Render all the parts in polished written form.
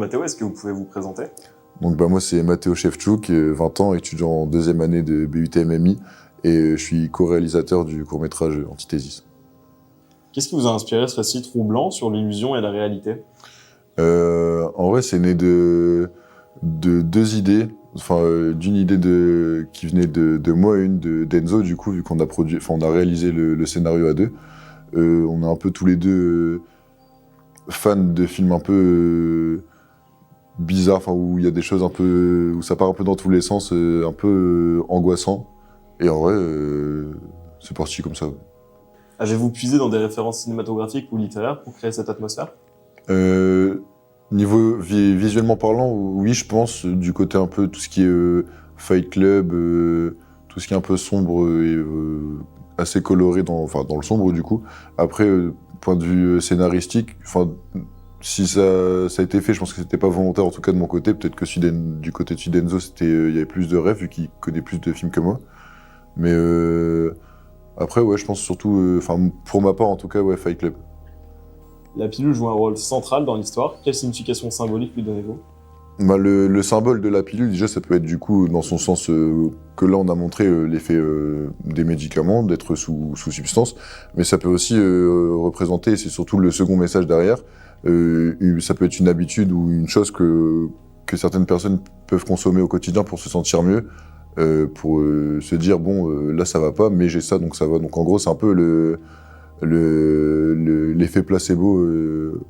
Mathéo, est-ce que vous pouvez vous présenter? Donc moi c'est Mathéo Shevchuk, 20 ans, étudiant en deuxième année de BUT-MMI et je suis co-réalisateur du court-métrage Antithésis. Qu'est-ce qui vous a inspiré ce récit troublant sur l'illusion et la réalité? En vrai c'est né de deux idées, d'une idée qui venait de moi et une d'Enzo du coup, vu qu'on a on a réalisé le scénario à deux. On est un peu tous les deux fans de films un peu bizarre, où il y a des choses un peu, où ça part un peu dans tous les sens, un peu angoissant. Et en vrai, c'est parti comme ça. Ouais. Avez-vous puisé dans des références cinématographiques ou littéraires pour créer cette atmosphère? Niveau visuellement parlant, oui, je pense, du côté un peu tout ce qui est Fight Club, tout ce qui est un peu sombre et assez coloré dans le sombre du coup. Après, point de vue scénaristique, si ça a été fait, je pense que c'était pas volontaire en tout cas de mon côté. Peut-être que du côté de Sudenzo, il y avait plus de rêves vu qu'il connaît plus de films que moi. Mais après, ouais, je pense surtout, pour ma part en tout cas, ouais, Fight Club. La pilule joue un rôle central dans l'histoire. Quelle signification symbolique lui donnez-vous? Le symbole de la pilule, déjà, ça peut être du coup dans son sens que là on a montré l'effet des médicaments, d'être sous substance, mais ça peut aussi représenter, et c'est surtout le second message derrière, ça peut être une habitude ou une chose que certaines personnes peuvent consommer au quotidien pour se sentir mieux, pour se dire bon là ça va pas, mais j'ai ça donc ça va. Donc en gros c'est un peu l'effet placebo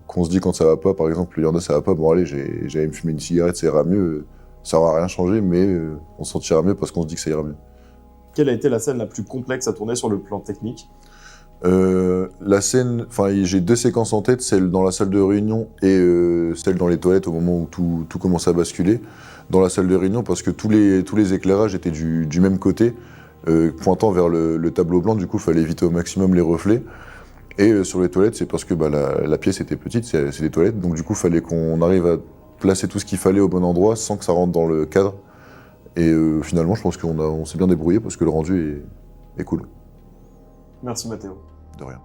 qu'on se dit quand ça va pas. Par exemple, il y en a ça va pas, bon allez, j'allais me fumer une cigarette, ça ira mieux. Ça aura rien changé, mais on se sentira mieux parce qu'on se dit que ça ira mieux. Quelle a été la scène la plus complexe à tourner sur le plan technique? La scène, j'ai deux séquences en tête, celle dans la salle de réunion et celle dans les toilettes au moment où tout commence à basculer. Dans la salle de réunion parce que tous les éclairages étaient du même côté, pointant vers le tableau blanc, du coup il fallait éviter au maximum les reflets. Et sur les toilettes, c'est parce que la pièce était petite, c'est des toilettes, donc du coup il fallait qu'on arrive à placer tout ce qu'il fallait au bon endroit sans que ça rentre dans le cadre. Et finalement je pense qu'on s'est bien débrouillé parce que le rendu est cool. Merci Mathéo. De rien.